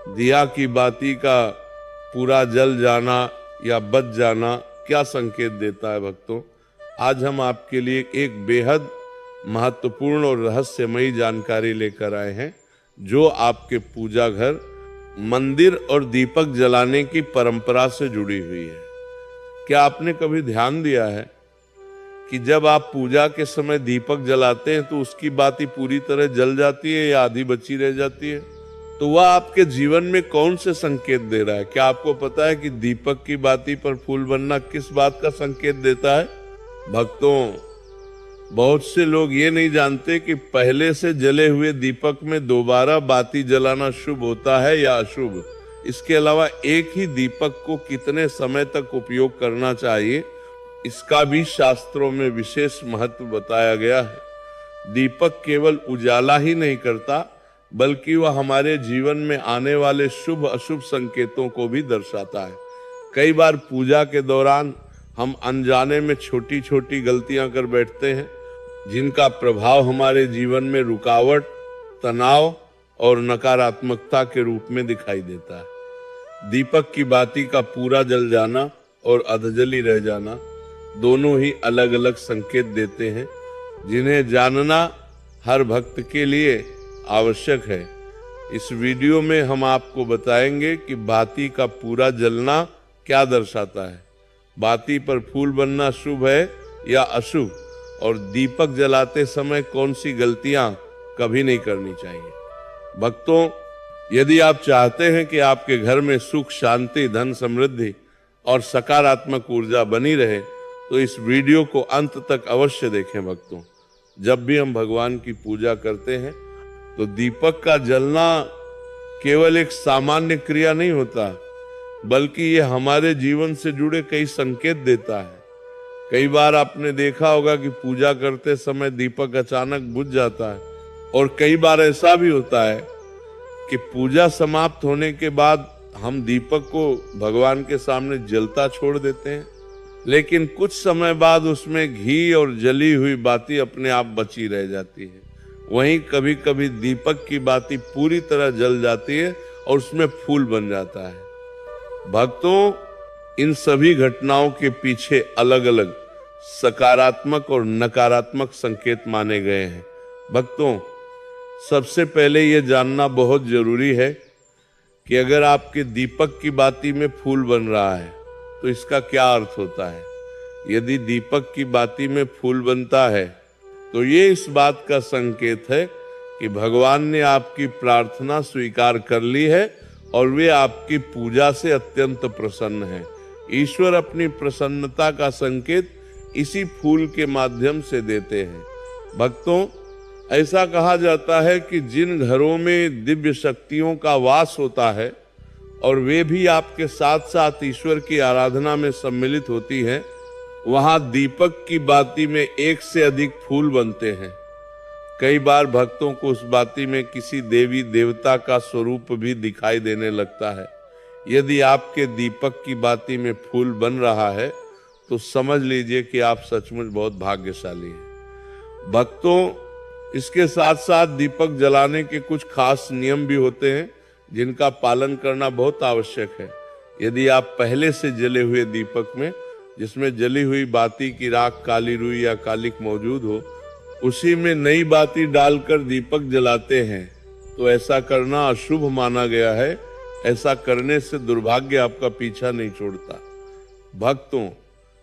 दिया की बाती का पूरा जल जाना या बच जाना क्या संकेत देता है भक्तों? आज हम आपके लिए एक बेहद महत्वपूर्ण और रहस्यमयी जानकारी लेकर आए हैं, जो आपके पूजा घर, मंदिर और दीपक जलाने की परंपरा से जुड़ी हुई है। क्या आपने कभी ध्यान दिया है कि जब आप पूजा के समय दीपक जलाते हैं तो उसकी बाती पूरी तरह जल जाती है या आधी बची रह जाती है? तो वह आपके जीवन में कौन से संकेत दे रहा है? क्या आपको पता है कि दीपक की बाती पर फूल बनना किस बात का संकेत देता है? भक्तों, बहुत से लोग ये नहीं जानते कि पहले से जले हुए दीपक में दोबारा बाती जलाना शुभ होता है या अशुभ। इसके अलावा एक ही दीपक को कितने समय तक उपयोग करना चाहिए, इसका भी शास्त्रों में विशेष महत्व बताया गया है। दीपक केवल उजाला ही नहीं करता, बल्कि वह हमारे जीवन में आने वाले शुभ अशुभ संकेतों को भी दर्शाता है। कई बार पूजा के दौरान हम अनजाने में छोटी छोटी गलतियां कर बैठते हैं, जिनका प्रभाव हमारे जीवन में रुकावट, तनाव और नकारात्मकता के रूप में दिखाई देता है। दीपक की बाती का पूरा जल जाना और अधजली रह जाना दोनों ही अलग अलग संकेत देते हैं, जिन्हें जानना हर भक्त के लिए आवश्यक है। इस वीडियो में हम आपको बताएंगे कि बाती का पूरा जलना क्या दर्शाता है, बाती पर फूल बनना शुभ है या अशुभ, और दीपक जलाते समय कौन सी गलतियां कभी नहीं करनी चाहिए। भक्तों, यदि आप चाहते हैं कि आपके घर में सुख, शांति, धन, समृद्धि और सकारात्मक ऊर्जा बनी रहे, तो इस वीडियो को अंत तक अवश्य देखें। भक्तों, जब भी हम भगवान की पूजा करते हैं तो दीपक का जलना केवल एक सामान्य क्रिया नहीं होता, बल्कि ये हमारे जीवन से जुड़े कई संकेत देता है। कई बार आपने देखा होगा कि पूजा करते समय दीपक अचानक बुझ जाता है, और कई बार ऐसा भी होता है कि पूजा समाप्त होने के बाद हम दीपक को भगवान के सामने जलता छोड़ देते हैं, लेकिन कुछ समय बाद उसमें घी और जली हुई बाती अपने आप बची रह जाती है। वहीं कभी कभी दीपक की बाती पूरी तरह जल जाती है और उसमें फूल बन जाता है। भक्तों, इन सभी घटनाओं के पीछे अलग अलग सकारात्मक और नकारात्मक संकेत माने गए हैं। भक्तों, सबसे पहले यह जानना बहुत जरूरी है कि अगर आपके दीपक की बाती में फूल बन रहा है तो इसका क्या अर्थ होता है। यदि दीपक की बाती में फूल बनता है तो ये इस बात का संकेत है कि भगवान ने आपकी प्रार्थना स्वीकार कर ली है और वे आपकी पूजा से अत्यंत प्रसन्न हैं। ईश्वर अपनी प्रसन्नता का संकेत इसी फूल के माध्यम से देते हैं। भक्तों, ऐसा कहा जाता है कि जिन घरों में दिव्य शक्तियों का वास होता है और वे भी आपके साथ साथ ईश्वर की आराधना में सम्मिलित होती हैं, वहां दीपक की बाती में एक से अधिक फूल बनते हैं। कई बार भक्तों को उस बाती में किसी देवी देवता का स्वरूप भी दिखाई देने लगता है। यदि आपके दीपक की बाती में फूल बन रहा है तो समझ लीजिए कि आप सचमुच बहुत भाग्यशाली हैं। भक्तों, इसके साथ साथ दीपक जलाने के कुछ खास नियम भी होते हैं, जिनका पालन करना बहुत आवश्यक है। यदि आप पहले से जले हुए दीपक में, जिसमें जली हुई बाती की राख, काली रुई या कालिक मौजूद हो, उसी में नई बाती डालकर दीपक जलाते हैं तो ऐसा करना अशुभ माना गया है। ऐसा करने से दुर्भाग्य आपका पीछा नहीं छोड़ता। भक्तों,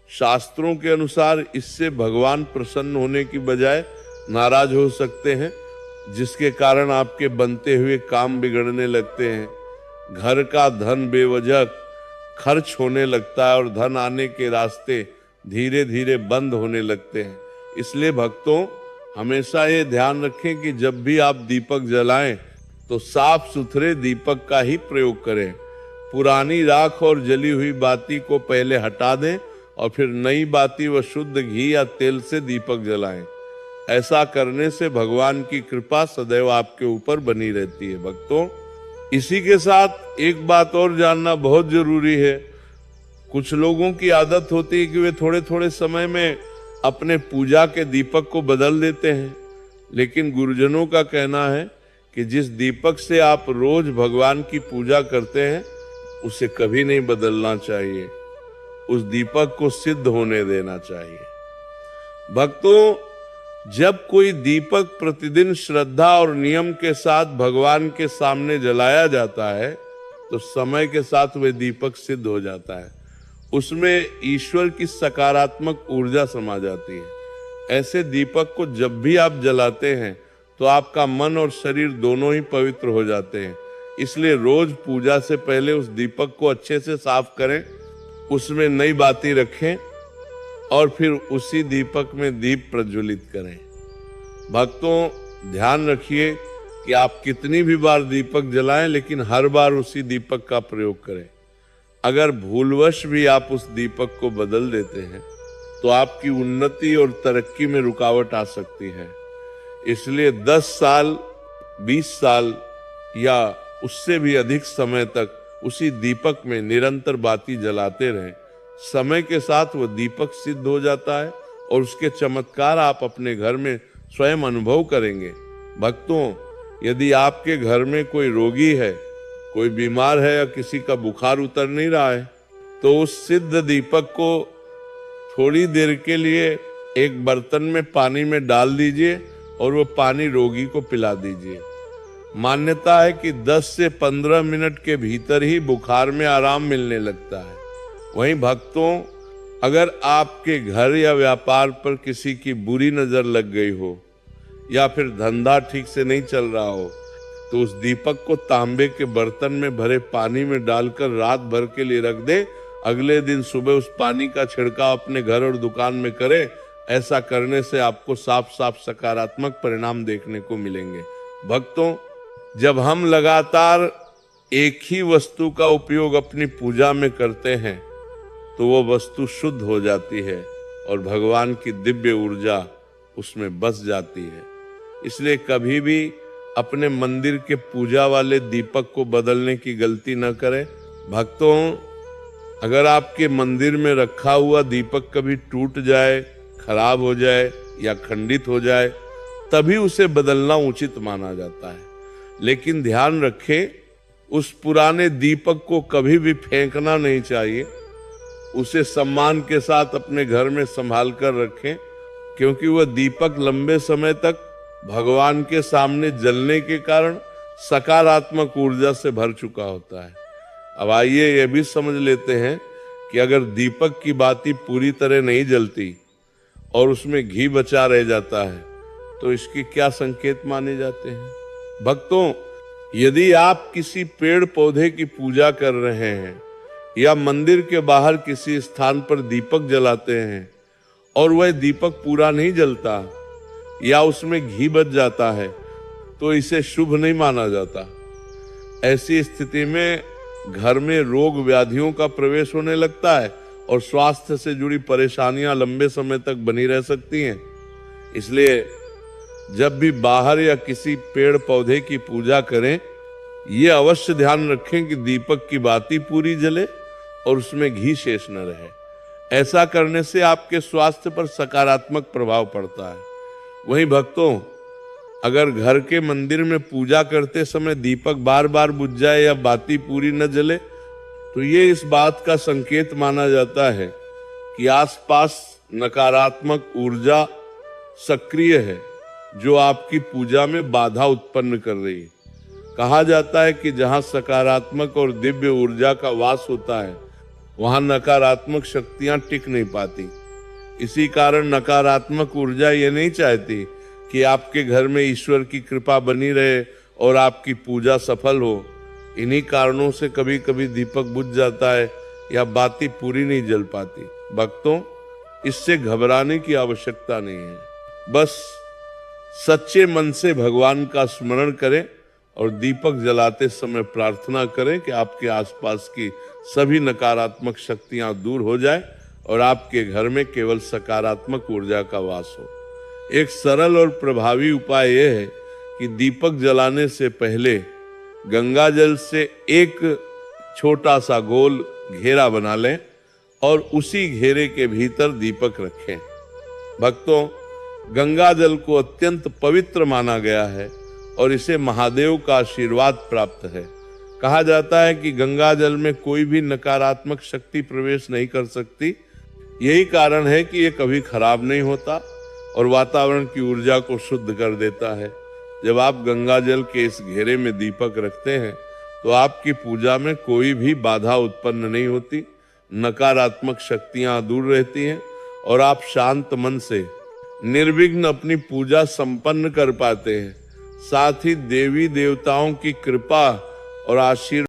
शास्त्रों के अनुसार इससे भगवान प्रसन्न होने की बजाय नाराज हो सकते हैं, जिसके कारण आपके बनते हुए काम बिगड़ने लगते हैं। घर का धन बेवजह खर्च होने लगता है और धन आने के रास्ते धीरे धीरे बंद होने लगते हैं। इसलिए भक्तों, हमेशा ये ध्यान रखें कि जब भी आप दीपक जलाएं तो साफ सुथरे दीपक का ही प्रयोग करें। पुरानी राख और जली हुई बाती को पहले हटा दें और फिर नई बाती व शुद्ध घी या तेल से दीपक जलाएं। ऐसा करने से भगवान की कृपा सदैव आपके ऊपर बनी रहती है। भक्तों, इसी के साथ एक बात और जानना बहुत जरूरी है। कुछ लोगों की आदत होती है कि वे थोड़े थोड़े समय में अपने पूजा के दीपक को बदल देते हैं, लेकिन गुरुजनों का कहना है कि जिस दीपक से आप रोज भगवान की पूजा करते हैं उसे कभी नहीं बदलना चाहिए, उस दीपक को सिद्ध होने देना चाहिए। भक्तों, जब कोई दीपक प्रतिदिन श्रद्धा और नियम के साथ भगवान के सामने जलाया जाता है तो समय के साथ वह दीपक सिद्ध हो जाता है, उसमें ईश्वर की सकारात्मक ऊर्जा समा जाती है। ऐसे दीपक को जब भी आप जलाते हैं तो आपका मन और शरीर दोनों ही पवित्र हो जाते हैं। इसलिए रोज पूजा से पहले उस दीपक को अच्छे से साफ करें, उसमें नई बाती रखें और फिर उसी दीपक में दीप प्रज्वलित करें। भक्तों, ध्यान रखिए कि आप कितनी भी बार दीपक जलाएं, लेकिन हर बार उसी दीपक का प्रयोग करें। अगर भूलवश भी आप उस दीपक को बदल देते हैं तो आपकी उन्नति और तरक्की में रुकावट आ सकती है। इसलिए 10 साल, 20 साल या उससे भी अधिक समय तक उसी दीपक में निरंतर बाती जलाते रहें। समय के साथ वह दीपक सिद्ध हो जाता है और उसके चमत्कार आप अपने घर में स्वयं अनुभव करेंगे। भक्तों, यदि आपके घर में कोई रोगी है, कोई बीमार है या किसी का बुखार उतर नहीं रहा है, तो उस सिद्ध दीपक को थोड़ी देर के लिए एक बर्तन में पानी में डाल दीजिए और वो पानी रोगी को पिला दीजिए। मान्यता है कि 10 से 15 मिनट के भीतर ही बुखार में आराम मिलने लगता है। वहीं भक्तों, अगर आपके घर या व्यापार पर किसी की बुरी नजर लग गई हो या फिर धंधा ठीक से नहीं चल रहा हो तो उस दीपक को तांबे के बर्तन में भरे पानी में डालकर रात भर के लिए रख दे। अगले दिन सुबह उस पानी का छिड़काव अपने घर और दुकान में करें। ऐसा करने से आपको साफ साफ सकारात्मक परिणाम देखने को मिलेंगे। भक्तों, जब हम लगातार एक ही वस्तु का उपयोग अपनी पूजा में करते हैं तो वो वस्तु शुद्ध हो जाती है और भगवान की दिव्य ऊर्जा उसमें बस जाती है। इसलिए कभी भी अपने मंदिर के पूजा वाले दीपक को बदलने की गलती न करें। भक्तों, अगर आपके मंदिर में रखा हुआ दीपक कभी टूट जाए, खराब हो जाए या खंडित हो जाए तभी उसे बदलना उचित माना जाता है। लेकिन ध्यान रखें, उस पुराने दीपक को कभी भी फेंकना नहीं चाहिए। उसे सम्मान के साथ अपने घर में संभाल कर रखें, क्योंकि वह दीपक लंबे समय तक भगवान के सामने जलने के कारण सकारात्मक ऊर्जा से भर चुका होता है। अब आइए यह भी समझ लेते हैं कि अगर दीपक की बाती पूरी तरह नहीं जलती और उसमें घी बचा रह जाता है तो इसके क्या संकेत माने जाते हैं। भक्तों, यदि आप किसी पेड़ पौधे की पूजा कर रहे हैं या मंदिर के बाहर किसी स्थान पर दीपक जलाते हैं और वह दीपक पूरा नहीं जलता या उसमें घी बच जाता है तो इसे शुभ नहीं माना जाता। ऐसी स्थिति में घर में रोग व्याधियों का प्रवेश होने लगता है और स्वास्थ्य से जुड़ी परेशानियां लंबे समय तक बनी रह सकती हैं। इसलिए जब भी बाहर या किसी पेड़ पौधे की पूजा करें, ये अवश्य ध्यान रखें कि दीपक की बाती पूरी जले और उसमें घी शेष न रहे। ऐसा करने से आपके स्वास्थ्य पर सकारात्मक प्रभाव पड़ता है। वहीं भक्तों, अगर घर के मंदिर में पूजा करते समय दीपक बार बार बुझ जाए या बाती पूरी न जले तो ये इस बात का संकेत माना जाता है कि आसपास नकारात्मक ऊर्जा सक्रिय है जो आपकी पूजा में बाधा उत्पन्न कर रही है। कहा जाता है कि जहां सकारात्मक और दिव्य ऊर्जा का वास होता है वहां नकारात्मक शक्तियां टिक नहीं पाती। इसी कारण नकारात्मक ऊर्जा ये नहीं चाहती कि आपके घर में ईश्वर की कृपा बनी रहे और आपकी पूजा सफल हो। इन्हीं कारणों से कभी कभी दीपक बुझ जाता है या बाती पूरी नहीं जल पाती। भक्तों, इससे घबराने की आवश्यकता नहीं है। बस सच्चे मन से भगवान का स्मरण करें और दीपक जलाते समय प्रार्थना करें कि आपके आसपास की सभी नकारात्मक शक्तियां दूर हो जाए और आपके घर में केवल सकारात्मक ऊर्जा का वास हो। एक सरल और प्रभावी उपाय यह है कि दीपक जलाने से पहले गंगा जल से एक छोटा सा गोल घेरा बना लें और उसी घेरे के भीतर दीपक रखें। भक्तों, गंगा जल को अत्यंत पवित्र माना गया है और इसे महादेव का आशीर्वाद प्राप्त है। कहा जाता है कि गंगा जल में कोई भी नकारात्मक शक्ति प्रवेश नहीं कर सकती। यही कारण है कि ये कभी खराब नहीं होता और वातावरण की ऊर्जा को शुद्ध कर देता है। जब आप गंगा जल के इस घेरे में दीपक रखते हैं तो आपकी पूजा में कोई भी बाधा उत्पन्न नहीं होती, नकारात्मक शक्तियां दूर रहती हैं और आप शांत मन से निर्विघ्न अपनी पूजा संपन्न कर पाते हैं। साथ ही देवी देवताओं की कृपा और आशीर्वाद